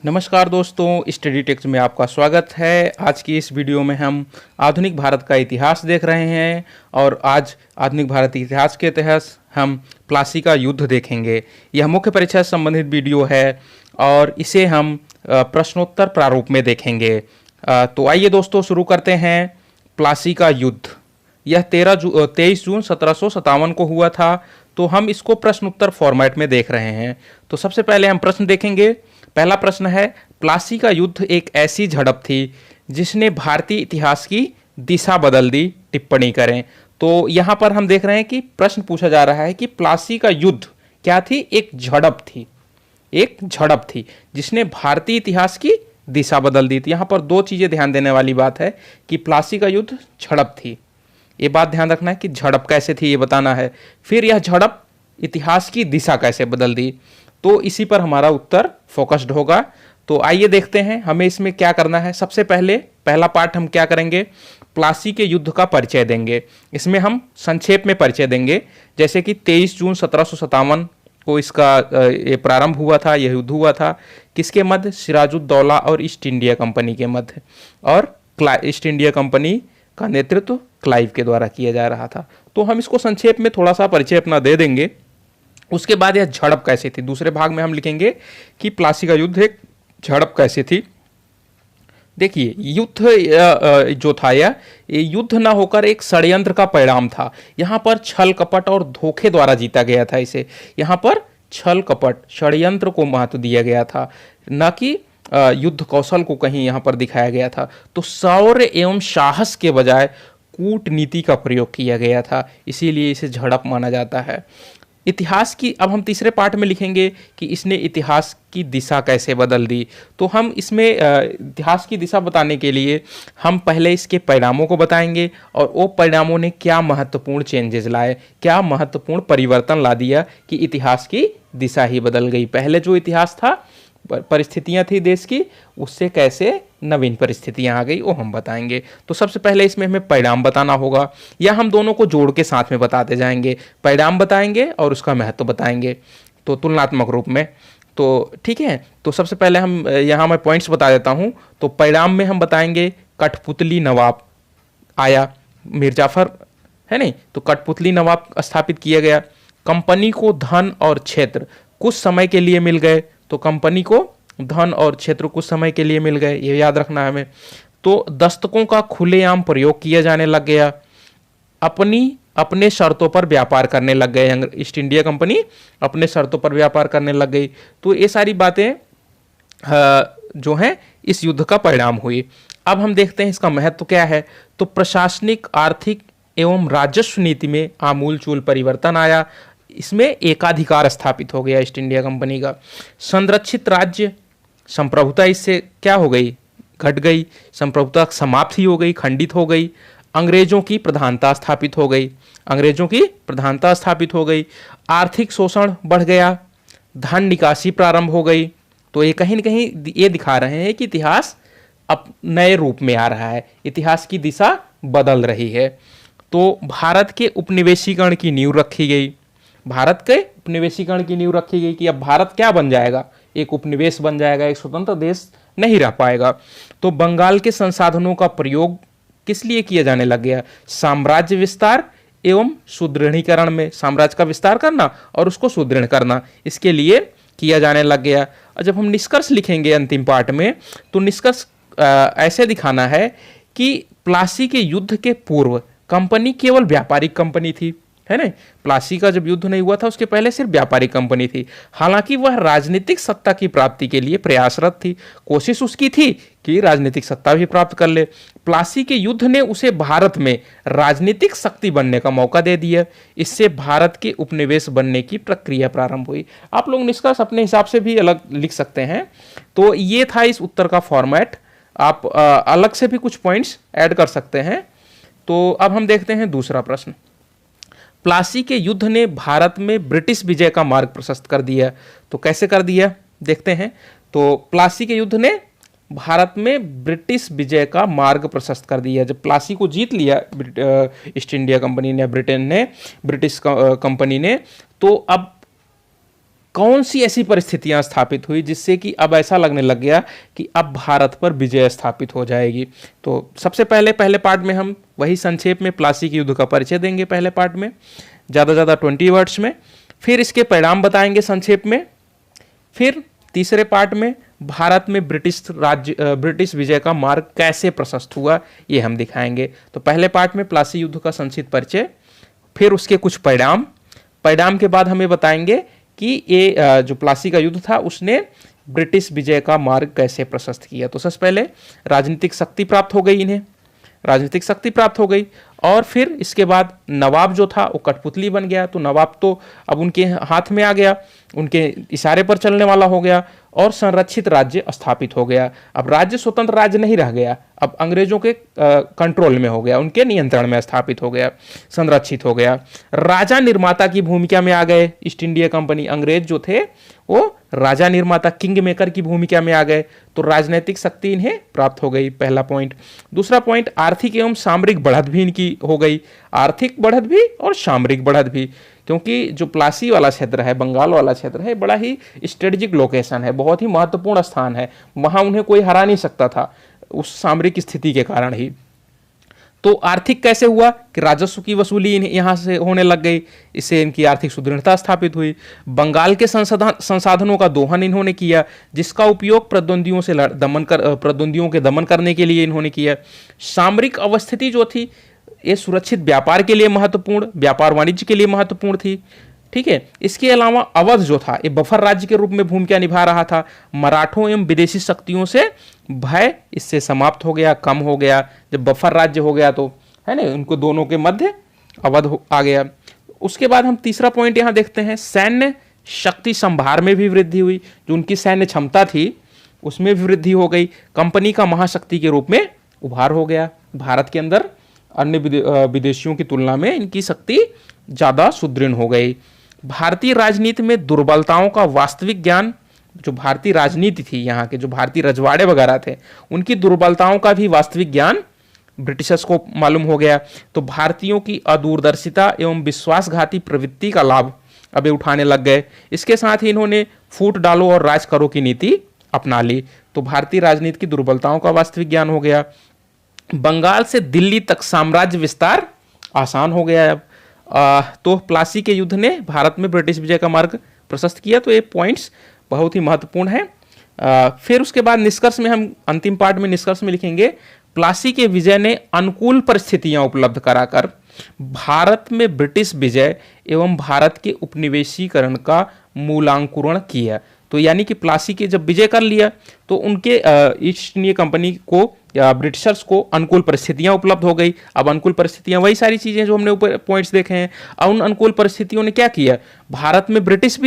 नमस्कार दोस्तों, study takes में आपका स्वागत है। आज की इस वीडियो में हम आधुनिक भारत का इतिहास देख रहे हैं और आज आधुनिक भारत के इतिहास के तहत हम प्लासी का युद्ध देखेंगे। यह मुख्य परीक्षा से संबंधित वीडियो है और इसे हम प्रश्नोत्तर प्रारूप में देखेंगे। तो आइए दोस्तों शुरू करते हैं। प्लासी का युद्ध यह 23 जून 1757 को हुआ था। तो हम इसको प्रश्नोत्तर फॉर्मेट में देख रहे हैं। तो सबसे पहले हम प्रश्न देखेंगे। पहला प्रश्न है, प्लासी का युद्ध एक ऐसी झड़प थी जिसने भारतीय इतिहास की दिशा बदल दी। टिप्पणी करें। तो यहां पर हम देख रहे हैं कि प्रश्न पूछा जा रहा है कि प्लासी का युद्ध क्या थी? एक झड़प थी। एक झड़प थी जिसने भारतीय इतिहास की दिशा बदल दी थी। यहां पर दो चीजें ध्यान देने वाली बात है कि प्लासी का युद्ध झड़प थी, ये बात ध्यान रखना है कि झड़प कैसे थी ये बताना है। फिर यह झड़प इतिहास की दिशा कैसे बदल दी, तो इसी पर हमारा उत्तर फोकस्ड होगा। तो आइए देखते हैं हमें इसमें क्या करना है। सबसे पहले पहला पार्ट हम क्या करेंगे, प्लासी के युद्ध का परिचय देंगे। इसमें हम संक्षेप में परिचय देंगे, जैसे कि 23 जून 1757 को इसका ये प्रारंभ हुआ था, यह युद्ध हुआ था। किसके मध्य? सिराजुद्दौला और ईस्ट इंडिया कंपनी के मध्य। और ईस्ट इंडिया कंपनी का नेतृत्व क्लाइव के द्वारा किया जा रहा था। तो हम इसको संक्षेप में थोड़ा सा परिचय अपना दे देंगे। उसके बाद यह झड़प कैसी थी, दूसरे भाग में हम लिखेंगे कि प्लासी का युद्ध एक झड़प कैसी थी। देखिए, युद्ध जो था यह युद्ध ना होकर एक षड्यंत्र का परिणाम था। यहां पर छल कपट और धोखे द्वारा जीता गया था इसे। यहां पर छल कपट षड्यंत्र को महत्व दिया गया था, न कि युद्ध कौशल को कहीं यहां पर दिखाया गया था। तो शौर्य एवं साहस के बजाय कूटनीति का प्रयोग किया गया था, इसीलिए इसे झड़प माना जाता है। इतिहास की अब हम तीसरे पार्ट में लिखेंगे कि इसने इतिहास की दिशा कैसे बदल दी। तो हम इसमें इतिहास की दिशा बताने के लिए हम पहले इसके परिणामों को बताएंगे और वो परिणामों ने क्या महत्वपूर्ण चेंजेस लाए, क्या महत्वपूर्ण परिवर्तन ला दिया कि इतिहास की दिशा ही बदल गई। पहले जो इतिहास था, परिस्थितियां थी देश की, उससे कैसे नवीन परिस्थितियां आ गई वो हम बताएंगे। तो सबसे पहले इसमें हमें परिणाम बताना होगा, या हम दोनों को जोड़ के साथ में बताते जाएंगे। परिणाम बताएंगे और उसका महत्व बताएंगे, तो तुलनात्मक रूप में। तो ठीक है, तो सबसे पहले हम यहाँ मैं पॉइंट्स बता देता हूँ। तो परिणाम में हम बताएंगे कठपुतली नवाब आया, मीर जाफर है नहीं, तो कठपुतली नवाब स्थापित किया गया। कंपनी को धन और क्षेत्र कुछ समय के लिए मिल गए। तो कंपनी को धन और क्षेत्र कुछ समय के लिए मिल गए, ये याद रखना है हमें। तो दस्तकों का खुलेआम प्रयोग किया जाने लग गया। अपने शर्तों पर व्यापार करने लग गए। ईस्ट इंडिया कंपनी अपने शर्तों पर व्यापार करने लग गई। तो ये सारी बातें जो हैं इस युद्ध का परिणाम हुई। अब हम देखते हैं इसका महत्व क्या है। तो प्रशासनिक, आर्थिक एवं राजस्व नीति में आमूलचूल परिवर्तन आया। इसमें एकाधिकार स्थापित हो गया ईस्ट इंडिया कंपनी का। संरक्षित राज्य संप्रभुता इससे क्या हो गई? घट गई। संप्रभुता समाप्त ही हो गई, खंडित हो गई। अंग्रेजों की प्रधानता स्थापित हो गई। अंग्रेजों की प्रधानता स्थापित हो गई। आर्थिक शोषण बढ़ गया। धन निकासी प्रारंभ हो गई। तो ये कहीं न कहीं ये दिखा रहे हैं कि इतिहास अब नए रूप में आ रहा है, इतिहास की दिशा बदल रही है। तो भारत के उपनिवेशीकरण की नींव रखी गई। भारत के उपनिवेशीकरण की नींव रखी गई कि अब भारत क्या बन जाएगा? एक उपनिवेश बन जाएगा, एक स्वतंत्र देश नहीं रह पाएगा। तो बंगाल के संसाधनों का प्रयोग किस लिए किया जाने लग गया? साम्राज्य विस्तार एवं सुदृढ़ीकरण में, साम्राज्य का विस्तार करना और उसको सुदृढ़ करना, इसके लिए किया जाने लग गया। और जब हम निष्कर्ष लिखेंगे अंतिम पार्ट में, तो निष्कर्ष ऐसे दिखाना है कि प्लासी के युद्ध के पूर्व कंपनी केवल व्यापारिक कंपनी थी, है ना। प्लासी का जब युद्ध नहीं हुआ था उसके पहले सिर्फ व्यापारिक कंपनी थी। हालांकि वह राजनीतिक सत्ता की प्राप्ति के लिए प्रयासरत थी, कोशिश उसकी थी कि राजनीतिक सत्ता भी प्राप्त कर ले। प्लासी के युद्ध ने उसे भारत में राजनीतिक शक्ति बनने का मौका दे दिया। इससे भारत के उपनिवेश बनने की प्रक्रिया प्रारंभ हुई। आप लोग निष्कर्ष अपने हिसाब से भी अलग लिख सकते हैं। तो ये था इस उत्तर का फॉर्मेट। आप अलग से भी कुछ पॉइंट्स ऐड कर सकते हैं। तो अब हम देखते हैं दूसरा प्रश्न। प्लासी के युद्ध ने भारत में ब्रिटिश विजय का मार्ग प्रशस्त कर दिया। तो कैसे कर दिया देखते हैं। तो प्लासी के युद्ध ने भारत में ब्रिटिश विजय का मार्ग प्रशस्त कर दिया। जब प्लासी को जीत लिया ईस्ट इंडिया कंपनी ने, ब्रिटेन ने, ब्रिटिश कंपनी ने, तो अब कौन सी ऐसी परिस्थितियां स्थापित हुई जिससे कि अब ऐसा लगने लग गया कि अब भारत पर विजय स्थापित हो जाएगी। तो सबसे पहले पार्ट में हम वही संक्षेप में प्लासी के युद्ध का परिचय देंगे, पहले पार्ट में ज़्यादा 20 वर्ड्स में, फिर इसके परिणाम बताएंगे संक्षेप में, फिर तीसरे पार्ट में भारत में ब्रिटिश विजय का मार्ग कैसे प्रशस्त हुआ ये हम दिखाएंगे। तो पहले पार्ट में प्लासी युद्ध का संक्षिप्त परिचय, फिर उसके कुछ परिणाम के बाद हमें बताएंगे कि ये जो प्लासी का युद्ध था उसने ब्रिटिश विजय का मार्ग कैसे प्रशस्त किया। तो सबसे पहले राजनीतिक शक्ति प्राप्त हो गई इन्हें, राजनीतिक शक्ति प्राप्त हो गई, और फिर इसके बाद नवाब जो था वो कठपुतली बन गया। तो नवाब तो अब उनके हाथ में आ गया, उनके इशारे पर चलने वाला हो गया, और संरक्षित राज्य स्थापित हो गया। अब राज्य स्वतंत्र राज्य नहीं रह गया, अब अंग्रेजों के कंट्रोल में हो गया, उनके नियंत्रण में स्थापित हो गया, संरक्षित हो गया। राजा निर्माता की भूमिका में आ गए ईस्ट इंडिया कंपनी, अंग्रेज जो थे वो राजा निर्माता किंग मेकर की भूमिका में आ गए। तो राजनीतिक शक्ति इन्हें प्राप्त हो गई, पहला पॉइंट। दूसरा पॉइंट, आर्थिक एवं सामरिक बढ़त भी इनकी हो गई, आर्थिक बढ़त भी और सामरिक बढ़त भी, क्योंकि जो प्लासी वाला क्षेत्र है, बंगाल वाला क्षेत्र है, बड़ा ही स्ट्रेटेजिक लोकेशन है, बहुत ही महत्वपूर्ण स्थान है, वहां उन्हें कोई हरा नहीं सकता था उस सामरिक स्थिति के कारण ही। तो आर्थिक कैसे हुआ कि राजस्व की वसूली यहाँ से होने लग गई, इससे इनकी आर्थिक सुदृढ़ता स्थापित हुई। बंगाल के संसाधनों का दोहन इन्होंने किया, जिसका उपयोग प्रतिद्वंदियों के दमन करने के लिए इन्होंने किया। सामरिक अवस्थिति जो थी ये सुरक्षित व्यापार के लिए महत्वपूर्ण, व्यापार वाणिज्य के लिए महत्वपूर्ण थी, ठीक है। इसके अलावा अवध जो था ये बफर राज्य के रूप में भूमिका निभा रहा था। मराठों एवं विदेशी शक्तियों से भय इससे समाप्त हो गया, कम हो गया। जब बफर राज्य हो गया तो है ना, उनको दोनों के मध्य अवध आ गया। उसके बाद हम तीसरा पॉइंट यहाँ देखते हैं, सैन्य शक्ति संभार में भी वृद्धि हुई, जो उनकी सैन्य क्षमता थी उसमें भी वृद्धि हो गई। कंपनी का महाशक्ति के रूप में उभार हो गया। भारत के अंदर अन्य विदेशियों की तुलना में इनकी शक्ति ज़्यादा सुदृढ़ हो गई। भारतीय राजनीति में दुर्बलताओं का वास्तविक ज्ञान, जो भारतीय राजनीति थी यहाँ के, जो भारतीय रजवाड़े वगैरह थे, उनकी दुर्बलताओं का भी वास्तविक ज्ञान ब्रिटिशर्स को मालूम हो गया। तो भारतीयों की अदूरदर्शिता एवं विश्वासघाती प्रवृत्ति का लाभ अब ये उठाने लग गए। इसके साथ ही इन्होंने फूट डालो और राज करो की नीति अपना ली। तो भारतीय राजनीति की दुर्बलताओं का वास्तविक ज्ञान हो गया। बंगाल से दिल्ली तक साम्राज्य विस्तार आसान हो गया अब। तो प्लासी के युद्ध ने भारत में ब्रिटिश विजय का मार्ग प्रशस्त किया। तो ये पॉइंट्स बहुत ही महत्वपूर्ण है। फिर उसके बाद निष्कर्ष में, हम अंतिम पार्ट में निष्कर्ष में लिखेंगे, प्लासी के विजय ने अनुकूल परिस्थितियां उपलब्ध कराकर भारत में ब्रिटिश विजय एवं भारत के उपनिवेशीकरण का मूलांकुरण किया। तो यानी कि प्लासी के जब विजय कर लिया तो उनके ईस्ट इंडिया कंपनी को या ब्रिटिशर्स को अनुकूल परिस्थितियां उपलब्ध हो गई। अब अनुकूल परिस्थितियां वही सारी चीजें जो हमने ऊपर पॉइंट्स देखे हैं। अब उन अनुकूल परिस्थितियों ने क्या किया, भारत में ब्रिटिश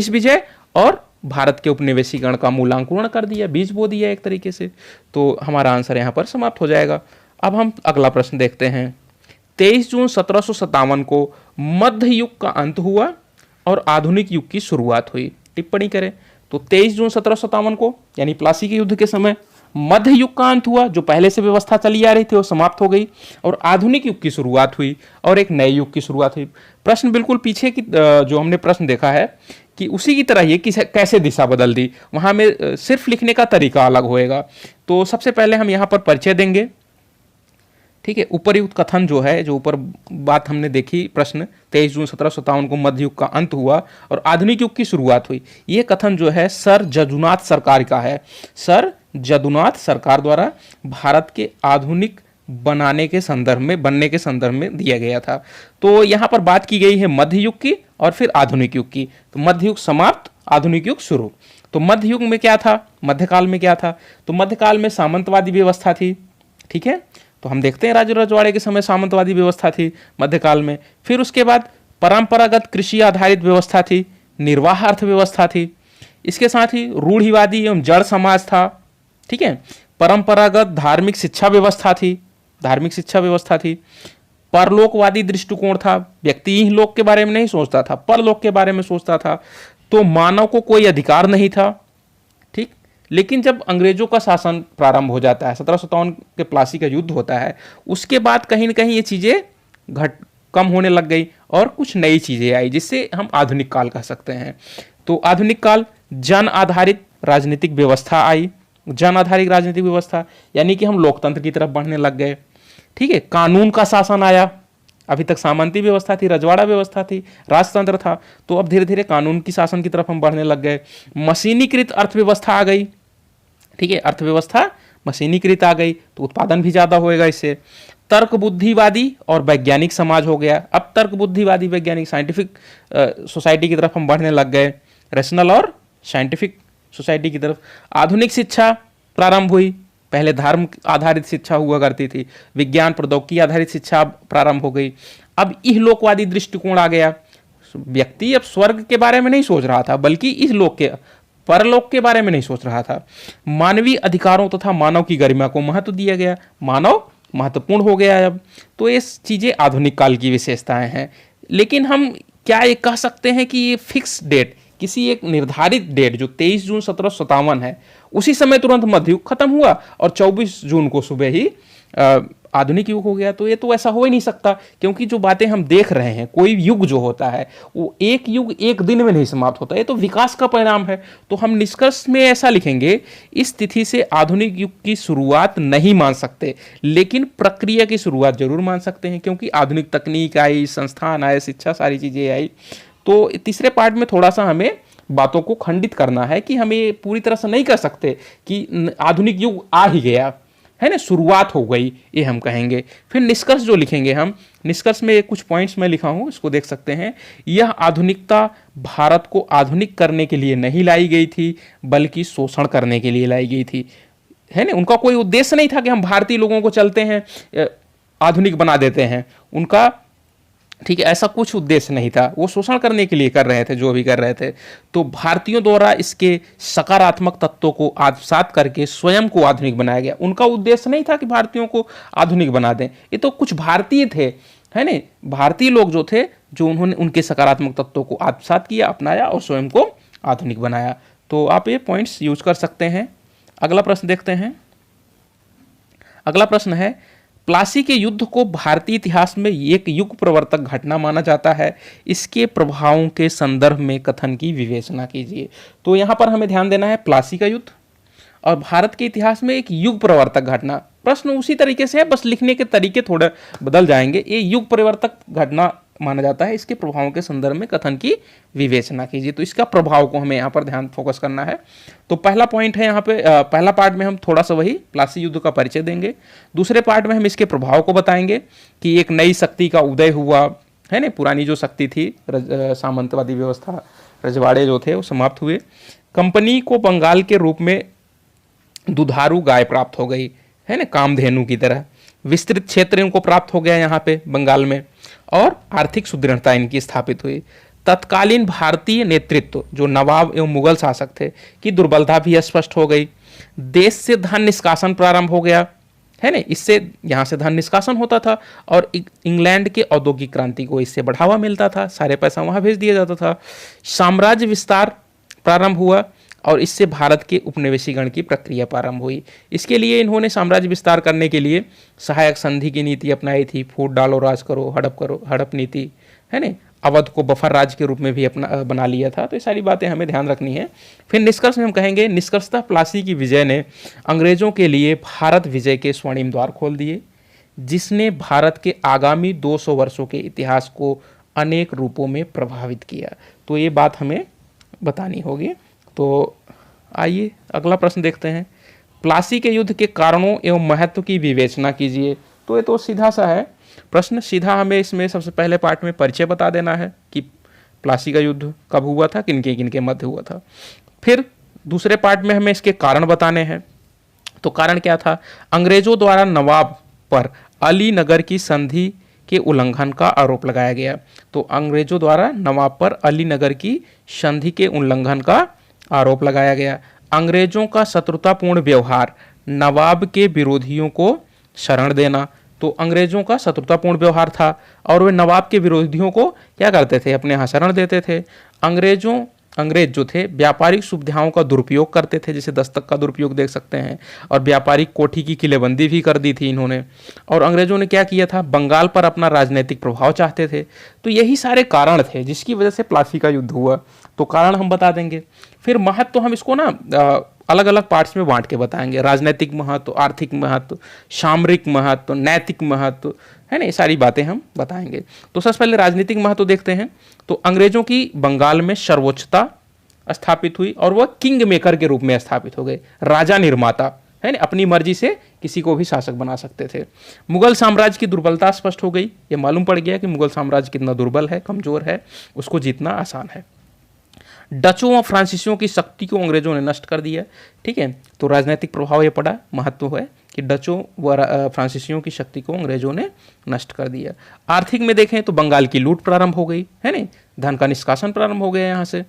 विजय और भारत के उपनिवेशीकरण का मूलांकुरण कर दिया, बीज बो दिया एक तरीके से। तो हमारा आंसर यहाँ पर समाप्त हो जाएगा। अब हम अगला प्रश्न देखते हैं। 23 जून 1757 को मध्य युग का अंत हुआ और आधुनिक युग की शुरुआत हुई। टिप्पणी करें तो 23 जून 1757 को यानी प्लासी के युद्ध के समय मध्य युग का अंत हुआ, जो पहले से व्यवस्था चली आ रही थी वो समाप्त हो गई और आधुनिक युग की शुरुआत हुई और एक नए युग की शुरुआत हुई। प्रश्न बिल्कुल पीछे की जो हमने प्रश्न देखा है कि उसी की तरह ये कैसे दिशा बदल दी, वहां में सिर्फ लिखने का तरीका अलग होएगा। तो सबसे पहले हम यहाँ पर परिचय देंगे, ठीक है। उपरयुक्त कथन जो है, जो ऊपर बात हमने देखी, प्रश्न 23 जून 1757 को मध्य युग का अंत हुआ और आधुनिक युग की शुरुआत हुई, ये कथन जो है सर जदुनाथ सरकार का है। सर जदुनाथ सरकार द्वारा भारत के आधुनिक बनने के संदर्भ में दिया गया था। तो यहाँ पर बात की गई है मध्य युग की और फिर आधुनिक युग की। तो मध्य युग समाप्त, आधुनिक युग शुरू। तो मध्य युग में क्या था, मध्यकाल में क्या था, तो मध्यकाल में सामंतवादी व्यवस्था थी, ठीक है। तो हम देखते हैं राज रजवाड़े के समय सामंतवादी व्यवस्था थी मध्यकाल में। फिर उसके बाद परंपरागत कृषि आधारित व्यवस्था थी, निर्वाह अर्थव्यवस्था थी। इसके साथ ही रूढ़िवादी एवं जड़ समाज था, ठीक है। परंपरागत धार्मिक शिक्षा व्यवस्था थी, परलोकवादी दृष्टिकोण था, व्यक्ति ही लोक के बारे में नहीं सोचता था, परलोक के बारे में सोचता था। तो मानव को कोई अधिकार नहीं था, ठीक। लेकिन जब अंग्रेजों का शासन प्रारंभ हो जाता है, 1757 के प्लासी का युद्ध होता है, उसके बाद कहीं ना कहीं ये चीजें कम होने लग गई और कुछ नई चीज़ें आई जिससे हम आधुनिक काल कह सकते हैं। तो आधुनिक काल, जन आधारित राजनीतिक व्यवस्था आई। जन आधारित राजनीतिक व्यवस्था यानी कि हम लोकतंत्र की तरफ बढ़ने लग गए। ठीक है, कानून का शासन आया। अभी तक सामंती व्यवस्था थी, रजवाड़ा व्यवस्था थी, राजतंत्र था, तो अब धीरे धीरे कानून की शासन की तरफ हम बढ़ने लग गए। मशीनीकृत अर्थव्यवस्था आ गई। ठीक है, अर्थव्यवस्था मशीनीकृत आ गई तो उत्पादन भी ज़्यादा होएगा इससे। तर्क बुद्धिवादी और वैज्ञानिक समाज हो गया। अब तर्क बुद्धिवादी वैज्ञानिक साइंटिफिक सोसाइटी की तरफ हम बढ़ने लग गए, रैशनल और साइंटिफिक सोसाइटी की तरफ। आधुनिक शिक्षा प्रारंभ हुई। पहले धर्म आधारित शिक्षा हुआ करती थी, विज्ञान प्रौद्योगिकी आधारित शिक्षा प्रारंभ हो गई। अब इहलोकवादी दृष्टिकोण आ गया। व्यक्ति अब स्वर्ग के बारे में नहीं सोच रहा था, बल्कि इस लोक के, परलोक के बारे में नहीं सोच रहा था। मानवीय अधिकारों तथा मानव की गरिमा को महत्व दिया गया। मानव महत्वपूर्ण हो गया है अब। तो ये चीज़ें आधुनिक काल की विशेषताएं हैं। लेकिन हम क्या ये कह सकते हैं कि ये फिक्स डेट, किसी एक निर्धारित डेट जो 23 जून 1757 है, उसी समय तुरंत मध्ययुग खत्म हुआ और 24 जून को सुबह ही आधुनिक युग हो गया? तो ये तो ऐसा हो ही नहीं सकता, क्योंकि जो बातें हम देख रहे हैं, कोई युग जो होता है वो एक युग एक दिन में नहीं समाप्त होता, ये तो विकास का परिणाम है। तो हम निष्कर्ष में ऐसा लिखेंगे, इस तिथि से आधुनिक युग की शुरुआत नहीं मान सकते, लेकिन प्रक्रिया की शुरुआत जरूर मान सकते हैं, क्योंकि आधुनिक तकनीक आई, संस्थान आए, शिक्षा, सारी चीज़ें आई। तो तीसरे पार्ट में थोड़ा सा हमें बातों को खंडित करना है कि हमें पूरी तरह से नहीं कह सकते कि आधुनिक युग आ ही गया है ना, शुरुआत हो गई, ये हम कहेंगे। फिर निष्कर्ष जो लिखेंगे हम, निष्कर्ष में कुछ पॉइंट्स मैं लिखा हूं, इसको देख सकते हैं। यह आधुनिकता भारत को आधुनिक करने के लिए नहीं लाई गई थी, बल्कि शोषण करने के लिए लाई गई थी, है ना। उनका कोई उद्देश्य नहीं था कि हम भारतीय लोगों को चलते हैं आधुनिक बना देते हैं, उनका, ठीक है, ऐसा कुछ उद्देश्य नहीं था। वो शोषण करने के लिए कर रहे थे जो भी कर रहे थे। तो भारतीयों द्वारा इसके सकारात्मक तत्वों को आत्मसात करके स्वयं को आधुनिक बनाया गया। उनका उद्देश्य नहीं था कि भारतीयों को आधुनिक बना दें, ये तो कुछ भारतीय थे, है ना, भारतीय लोग जो थे, जो उन्होंने उनके सकारात्मक तत्वों को आत्मसात किया, अपनाया और स्वयं को आधुनिक बनाया। तो आप ये पॉइंट्स यूज कर सकते हैं। अगला प्रश्न देखते हैं। अगला प्रश्न है, प्लासी के युद्ध को भारतीय इतिहास में एक युग प्रवर्तक घटना माना जाता है, इसके प्रभावों के संदर्भ में कथन की विवेचना कीजिए। तो यहाँ पर हमें ध्यान देना है, प्लासी का युद्ध और भारत के इतिहास में एक युग प्रवर्तक घटना। प्रश्न उसी तरीके से है, बस लिखने के तरीके थोड़े बदल जाएंगे। ये युग प्रवर्तक घटना माना जाता है, इसके प्रभावों के संदर्भ में कथन की विवेचना कीजिए। तो इसका प्रभाव को हमें यहाँ पर ध्यान फोकस करना है। तो पहला पॉइंट है यहाँ पे, पहला पार्ट में हम थोड़ा सा वही प्लासी युद्ध का परिचय देंगे। दूसरे पार्ट में हम इसके प्रभाव को बताएंगे कि एक नई शक्ति का उदय हुआ, है ना, पुरानी जो शक्ति थी, सामंतवादी व्यवस्था, रजवाड़े जो थे वो समाप्त हुए। कंपनी को बंगाल के रूप में दुधारू गाय प्राप्त हो गई, है ना, कामधेनु की तरह। विस्तृत क्षेत्र इनको प्राप्त हो गया यहाँ पे बंगाल में, और आर्थिक सुदृढ़ता इनकी स्थापित हुई। तत्कालीन भारतीय नेतृत्व, जो नवाब एवं मुगल शासक थे, की दुर्बलता भी स्पष्ट हो गई। देश से धन निष्कासन प्रारंभ हो गया, है ना, इससे यहाँ से धन निष्कासन होता था, और इंग्लैंड के औद्योगिक क्रांति को इससे बढ़ावा मिलता था, सारे पैसा वहाँ भेज दिया जाता था। साम्राज्य विस्तार प्रारंभ हुआ, और इससे भारत के उपनिवेशीकरण की प्रक्रिया प्रारंभ हुई। इसके लिए इन्होंने साम्राज्य विस्तार करने के लिए सहायक संधि की नीति अपनाई थी। फूट डालो, राज करो, हड़प नीति, है ना। अवध को बफर राज्य के रूप में भी अपना बना लिया था। तो ये सारी बातें हमें ध्यान रखनी है। फिर निष्कर्ष में हम कहेंगे, निष्कर्षतः प्लासी की विजय ने अंग्रेजों के लिए भारत विजय के स्वर्णिम द्वार खोल दिए, जिसने भारत के आगामी 200 वर्षों के इतिहास को अनेक रूपों में प्रभावित किया। तो ये बात हमें बतानी होगी। तो आइए अगला प्रश्न देखते हैं। प्लासी के युद्ध के कारणों एवं महत्व की विवेचना कीजिए। तो ये तो सीधा सा है प्रश्न, सीधा हमें इसमें सबसे पहले पार्ट में परिचय बता देना है कि प्लासी का युद्ध कब हुआ था, किनके किनके मध्य हुआ था। फिर दूसरे पार्ट में हमें इसके कारण बताने हैं। तो कारण क्या था? अंग्रेजों द्वारा नवाब पर अली नगर की संधि के उल्लंघन का आरोप लगाया गया। तो अंग्रेजों द्वारा नवाब पर अली नगर की संधि के उल्लंघन का आरोप लगाया गया। अंग्रेजों का शत्रुतापूर्ण व्यवहार, नवाब के विरोधियों को शरण देना। तो अंग्रेजों का शत्रुतापूर्ण व्यवहार था और वे नवाब के विरोधियों को क्या करते थे? अपने यहाँ शरण देते थे। अंग्रेजों अंग्रेज जो थे व्यापारिक सुविधाओं का दुरुपयोग करते थे, जैसे दस्तक का दुरुपयोग देख सकते हैं, और व्यापारिक कोठी की किलेबंदी भी कर दी थी इन्होंने। और अंग्रेजों ने क्या किया था, बंगाल पर अपना राजनीतिक प्रभाव चाहते थे। तो यही सारे कारण थे जिसकी वजह से प्लासी का युद्ध हुआ। तो कारण हम बता देंगे, फिर महत्व तो हम इसको ना अलग अलग पार्ट्स में बांट के बताएंगे। राजनीतिक महत्व, आर्थिक महत्व, सामरिक महत्व, नैतिक महत्व, है ना, ये सारी बातें हम बताएंगे। तो सबसे पहले राजनीतिक महत्व देखते हैं। तो अंग्रेजों की बंगाल में सर्वोच्चता स्थापित हुई और वह किंग मेकर के रूप में स्थापित हो गए, राजा निर्माता, है ना, अपनी मर्जी से किसी को भी शासक बना सकते थे। मुगल साम्राज्य की दुर्बलता स्पष्ट हो गई, ये मालूम पड़ गया कि मुगल साम्राज्य कितना दुर्बल है, कमजोर है, उसको जीतना आसान है। डचों और फ्रांसीसियों की शक्ति को अंग्रेजों ने नष्ट कर दिया। ठीक है, तो राजनीतिक प्रभाव ये पड़ा, महत्व है कि डचों व फ्रांसीसियों की शक्ति को अंग्रेजों ने नष्ट कर दिया। आर्थिक में देखें तो बंगाल की लूट प्रारंभ हो गई, है ना, धन का निष्कासन प्रारंभ हो गया यहाँ से।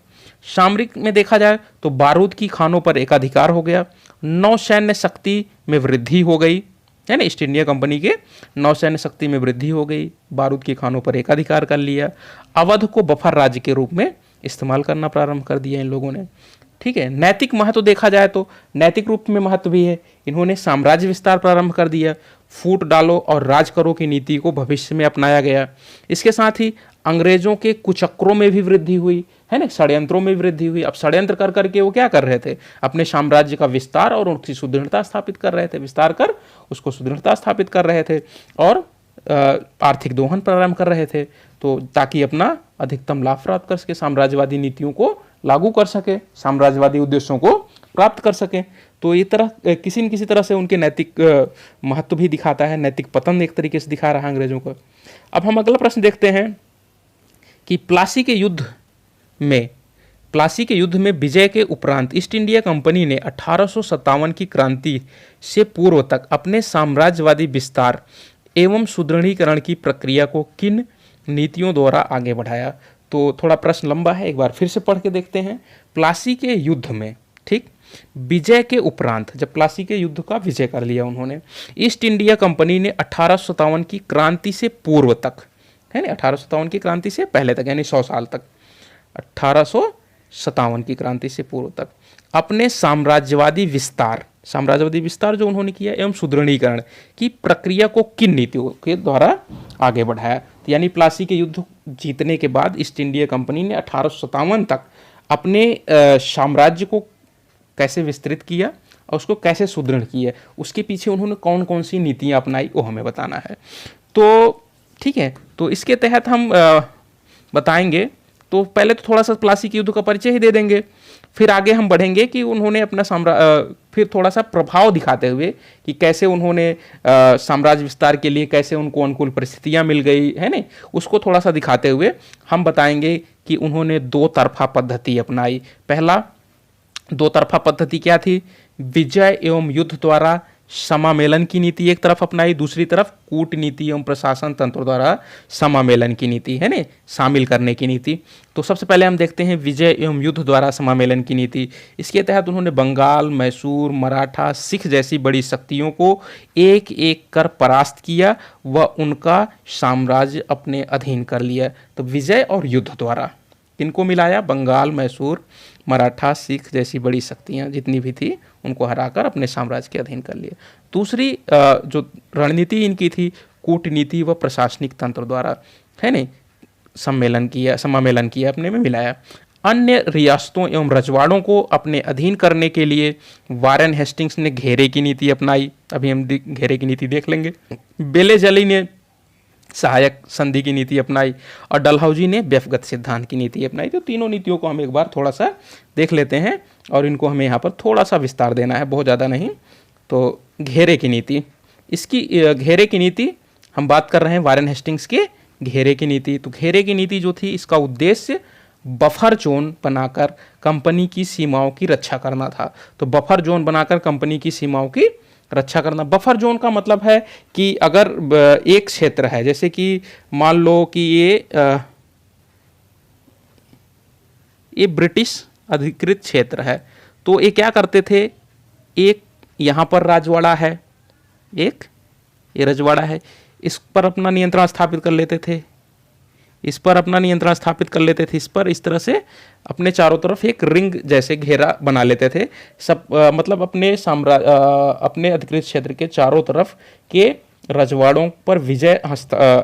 सामरिक में देखा जाए तो बारूद की खानों पर एकाधिकार हो गया, नौसैन्य शक्ति में वृद्धि हो गई, है ना, ईस्ट इंडिया कंपनी के नौसैन्य शक्ति में वृद्धि हो गई, बारूद की खानों पर एकाधिकार कर लिया। अवध को बफर राज्य के रूप में इस्तेमाल करना प्रारंभ कर दिया इन लोगों ने। ठीक है, नैतिक महत्व देखा जाए तो नैतिक रूप में महत्व भी है, इन्होंने साम्राज्य विस्तार प्रारंभ कर दिया, फूट डालो और राज करो की नीति को भविष्य में अपनाया गया। इसके साथ ही अंग्रेजों के कुचक्रों में भी वृद्धि हुई, है ना, षड्यंत्रों में वृद्धि हुई। अब षड्यंत्र कर करके वो क्या कर रहे थे, अपने साम्राज्य का विस्तार और उसकी सुदृढ़ता स्थापित कर रहे थे, विस्तार कर उसको सुदृढ़ता स्थापित कर रहे थे, और आर्थिक दोहन प्रारंभ कर रहे थे, तो ताकि अपना अधिकतम लाभ प्राप्त कर सके, साम्राज्यवादी नीतियों को लागू कर सके, साम्राज्यवादी उद्देश्यों को प्राप्त कर सके। तो ये तरह किसी न किसी तरह से उनके नैतिक महत्व भी दिखाता है, नैतिक पतन एक तरीके से दिखा रहा है अंग्रेजों को। अब हम अगला प्रश्न देखते हैं कि प्लासी के युद्ध में विजय के उपरांत ईस्ट इंडिया कंपनी ने 1857 की क्रांति से पूर्व तक अपने साम्राज्यवादी विस्तार एवं सुदृढ़ीकरण की प्रक्रिया को किन नीतियों द्वारा आगे बढ़ाया। तो थोड़ा प्रश्न लंबा है, एक बार फिर से पढ़ के देखते हैं। प्लासी के युद्ध में, ठीक, विजय के उपरांत, जब प्लासी के युद्ध का विजय कर लिया उन्होंने, ईस्ट इंडिया कंपनी ने 1857 की क्रांति से पूर्व तक, है ना, 1857 की क्रांति से पहले तक, यानी 100 साल तक, 1857 की क्रांति से पूर्व तक अपने साम्राज्यवादी विस्तार जो उन्होंने किया एवं सुदृढ़ीकरण की प्रक्रिया को किन नीतियों के द्वारा आगे बढ़ाया। तो यानी प्लासी के युद्ध जीतने के बाद ईस्ट इंडिया कंपनी ने 1857 तक अपने साम्राज्य को कैसे विस्तृत किया और उसको कैसे सुदृढ़ किया, उसके पीछे उन्होंने कौन कौन सी नीतियाँ अपनाई, वो हमें बताना है। तो ठीक है, तो इसके तहत हम बताएंगे। तो पहले तो थोड़ा सा प्लासी के युद्ध का परिचय ही दे देंगे, फिर आगे हम बढ़ेंगे कि उन्होंने अपना फिर थोड़ा सा प्रभाव दिखाते हुए कि कैसे उन्होंने साम्राज्य विस्तार के लिए कैसे उनको अनुकूल परिस्थितियां मिल गई, है ना, उसको थोड़ा सा दिखाते हुए हम बताएंगे कि उन्होंने दो तरफा पद्धति अपनाई। पहला दो तरफा पद्धति क्या थी, विजय एवं युद्ध द्वारा समामेलन की नीति एक तरफ अपनाई, दूसरी तरफ कूटनीति एवं प्रशासन तंत्र द्वारा समामेलन की नीति, है ना, शामिल करने की नीति। तो सबसे पहले हम देखते हैं विजय एवं युद्ध द्वारा समामेलन की नीति। इसके तहत उन्होंने बंगाल, मैसूर, मराठा, सिख जैसी बड़ी शक्तियों को एक एक कर परास्त किया व उनका साम्राज्य अपने अधीन कर लिया। तो विजय और युद्ध द्वारा किनको मिलाया, बंगाल, मैसूर, मराठा, सिख जैसी बड़ी शक्तियाँ जितनी भी थी उनको हराकर अपने साम्राज्य के अधीन कर लिया। दूसरी जो रणनीति इनकी थी, कूटनीति व प्रशासनिक तंत्र द्वारा, है ना, समामेलन किया, अपने में मिलाया। अन्य रियासतों एवं रजवाड़ों को अपने अधीन करने के लिए वारेन हेस्टिंग्स ने घेरे की नीति अपनाई। अभी हम घेरे की नीति देख लेंगे। बेलेजली ने सहायक संधि की नीति अपनाई और डलहौजी ने व्यक्तिगत सिद्धांत की नीति अपनाई। तो तीनों नीतियों को हम एक बार थोड़ा सा देख लेते हैं और इनको हमें यहाँ पर थोड़ा सा विस्तार देना है, बहुत ज़्यादा नहीं। तो घेरे की नीति, इसकी घेरे की नीति हम बात कर रहे हैं वारेन हेस्टिंग्स के घेरे की नीति। तो घेरे की नीति जो थी, इसका उद्देश्य बफर जोन बनाकर कंपनी की सीमाओं की रक्षा करना था। तो बफर जोन बनाकर कंपनी की सीमाओं की रक्षा करना। बफर जोन का मतलब है कि अगर एक क्षेत्र है, जैसे कि मान लो कि ये ब्रिटिश अधिकृत क्षेत्र है, तो ये क्या करते थे, एक यहाँ पर राजवाड़ा है, एक ये रजवाड़ा है, इस पर अपना नियंत्रण स्थापित कर लेते थे। इस पर अपना नियंत्रण स्थापित कर लेते थे, इस पर इस तरह से अपने चारों तरफ एक रिंग जैसे घेरा बना लेते थे। सब मतलब अपने अधिकृत क्षेत्र के चारों तरफ के रजवाड़ों पर विजय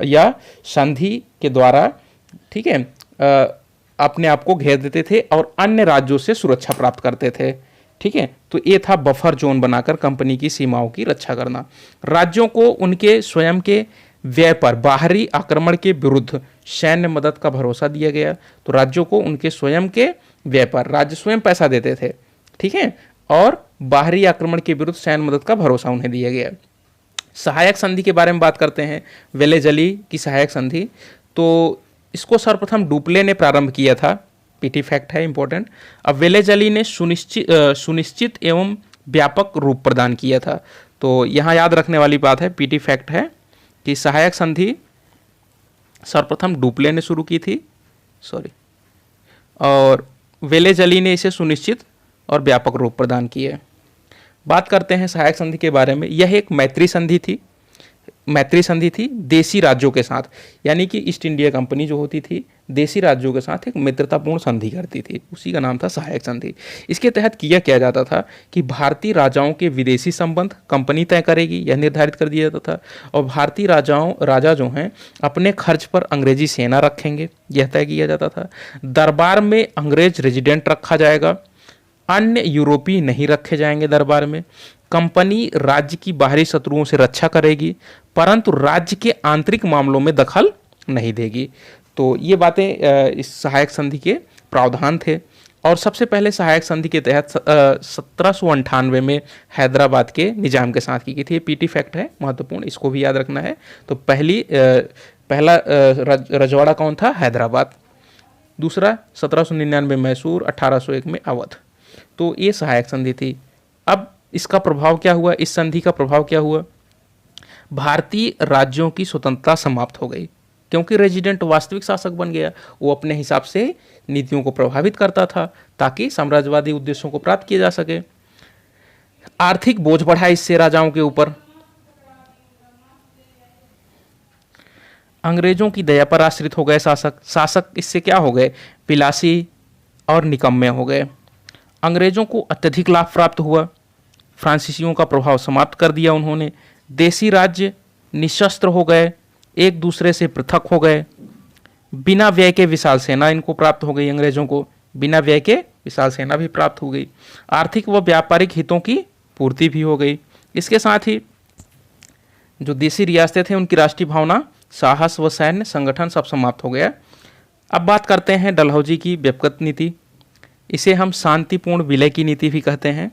या संधि के द्वारा, ठीक है, अपने आप को घेर देते थे और अन्य राज्यों से सुरक्षा प्राप्त करते थे। ठीक है, तो ये था बफर जोन बनाकर कंपनी की सीमाओं की रक्षा करना। राज्यों को उनके स्वयं के व्यय पर बाहरी आक्रमण के विरुद्ध सैन्य मदद का भरोसा दिया गया। तो राज्यों को उनके स्वयं के व्यय पर, राज्य स्वयं पैसा देते थे, ठीक है, और बाहरी आक्रमण के विरुद्ध सैन्य मदद का भरोसा उन्हें दिया गया। सहायक संधि के बारे में बात करते हैं, वेलेजली की सहायक संधि। तो इसको सर्वप्रथम डुप्ले ने प्रारंभ किया था, पीटी फैक्ट है इंपॉर्टेंट। अब वेलेजली ने सुनिश्चित एवं व्यापक रूप प्रदान किया था। तो यहाँ याद रखने वाली बात है, पीटी फैक्ट है कि सहायक संधि सर्वप्रथम डुप्ले ने शुरू की थी, और वेलेजली ने इसे सुनिश्चित और व्यापक रूप प्रदान किया। बात करते हैं सहायक संधि के बारे में। यह एक मैत्री संधि थी देशी राज्यों के साथ, यानी कि ईस्ट इंडिया कंपनी जो होती थी देशी राज्यों के साथ एक मित्रतापूर्ण संधि करती थी, उसी का नाम था सहायक संधि। इसके तहत किया जाता था कि भारतीय राजाओं के विदेशी संबंध कंपनी तय करेगी, यह निर्धारित कर दिया जाता था, और भारतीय राजा जो हैं अपने खर्च पर अंग्रेजी सेना रखेंगे, यह तय किया जाता था। दरबार में अंग्रेज रेजिडेंट रखा जाएगा, अन्य यूरोपीय नहीं रखे जाएंगे दरबार में। कंपनी राज्य की बाहरी शत्रुओं से रक्षा करेगी, परंतु राज्य के आंतरिक मामलों में दखल नहीं देगी। तो ये बातें इस सहायक संधि के प्रावधान थे। और सबसे पहले सहायक संधि के तहत 1798 में हैदराबाद के निजाम के साथ की गई थी। पीटी फैक्ट है, महत्वपूर्ण, इसको भी याद रखना है। तो पहला रजवाड़ा कौन था? हैदराबाद। दूसरा 1799 मैसूर, 1801 में अवध। तो ये सहायक संधि थी। अब इसका प्रभाव क्या हुआ? इस संधि का प्रभाव क्या हुआ? भारतीय राज्यों की स्वतंत्रता समाप्त हो गई, क्योंकि रेजिडेंट वास्तविक शासक बन गया। वो अपने हिसाब से नीतियों को प्रभावित करता था ताकि साम्राज्यवादी उद्देश्यों को प्राप्त किया जा सके। आर्थिक बोझ बढ़ा इससे राजाओं के ऊपर। अंग्रेजों की दया पर आश्रित हो गए शासक इससे क्या हो गए? विलासी और निकम्मे हो गए। अंग्रेजों को अत्यधिक लाभ प्राप्त हुआ। फ्रांसीसियों का प्रभाव समाप्त कर दिया उन्होंने। देशी राज्य निशस्त्र हो गए, एक दूसरे से पृथक हो गए। बिना व्यय के विशाल सेना इनको प्राप्त हो गई, अंग्रेजों को बिना व्यय के विशाल सेना भी प्राप्त हो गई। आर्थिक व व्यापारिक हितों की पूर्ति भी हो गई। इसके साथ ही जो देशी रियासतें थे उनकी राष्ट्रीय भावना, साहस व सैन्य संगठन सब समाप्त हो गया। अब बात करते हैं डलहौजी की व्यक्तिगत नीति। इसे हम शांतिपूर्ण विलय की नीति भी कहते हैं।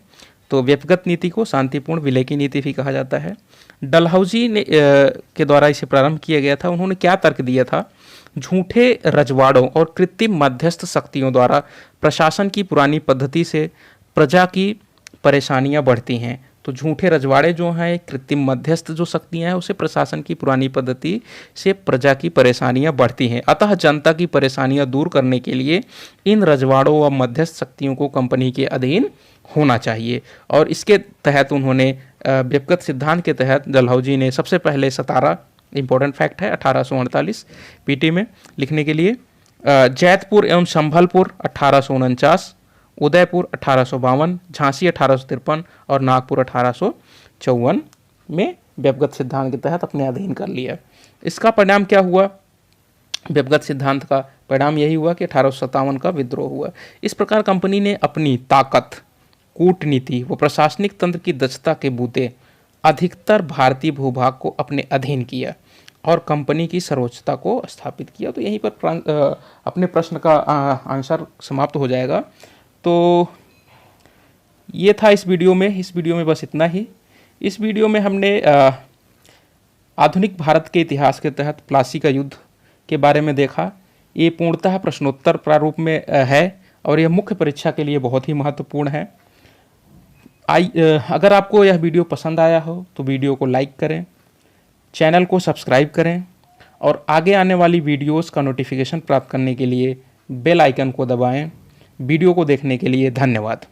तो व्यक्तिगत नीति को शांतिपूर्ण विलय की नीति भी कहा जाता है। डलहौजी ने के द्वारा इसे प्रारंभ किया गया था। उन्होंने क्या तर्क दिया था? झूठे रजवाड़ों और कृत्रिम मध्यस्थ शक्तियों द्वारा प्रशासन की पुरानी पद्धति से प्रजा की परेशानियां बढ़ती हैं। तो झूठे रजवाड़े जो हैं, कृत्रिम मध्यस्थ जो शक्तियां हैं, उसे प्रशासन की पुरानी पद्धति से प्रजा की परेशानियां बढ़ती हैं। अतः जनता की परेशानियां दूर करने के लिए इन रजवाड़ों व मध्यस्थ शक्तियों को कंपनी के अधीन होना चाहिए। और इसके तहत उन्होंने व्यक्तिगत सिद्धांत के तहत डलहौजी ने सबसे पहले 17 इंपॉर्टेंट फैक्ट है 1848 पीटी में लिखने के लिए। जैतपुर एवं संभलपुर 1849, उदयपुर 1852, झांसी 1853 और नागपुर 1854 में व्यक्तिगत सिद्धांत के तहत अपने अधीन कर लिया। इसका परिणाम क्या हुआ? व्यक्तिगत सिद्धांत का परिणाम यही हुआ कि 1857 का विद्रोह हुआ। इस प्रकार कंपनी ने अपनी ताकत, कूटनीति व प्रशासनिक तंत्र की दक्षता के बूते अधिकतर भारतीय भूभाग को अपने अधीन किया और कंपनी की सर्वोच्चता को स्थापित किया। तो यहीं पर अपने प्रश्न का आंसर समाप्त हो जाएगा। तो ये था इस वीडियो में बस इतना ही। इस वीडियो में हमने आधुनिक भारत के इतिहास के तहत प्लासी का युद्ध के बारे में देखा। ये पूर्णतः प्रश्नोत्तर प्रारूप में है और यह मुख्य परीक्षा के लिए बहुत ही महत्वपूर्ण है। अगर आपको यह वीडियो पसंद आया हो तो वीडियो को लाइक करें, चैनल को सब्सक्राइब करें और आगे आने वाली वीडियोस का नोटिफिकेशन प्राप्त करने के लिए बेल आइकन को दबाएं। वीडियो को देखने के लिए धन्यवाद।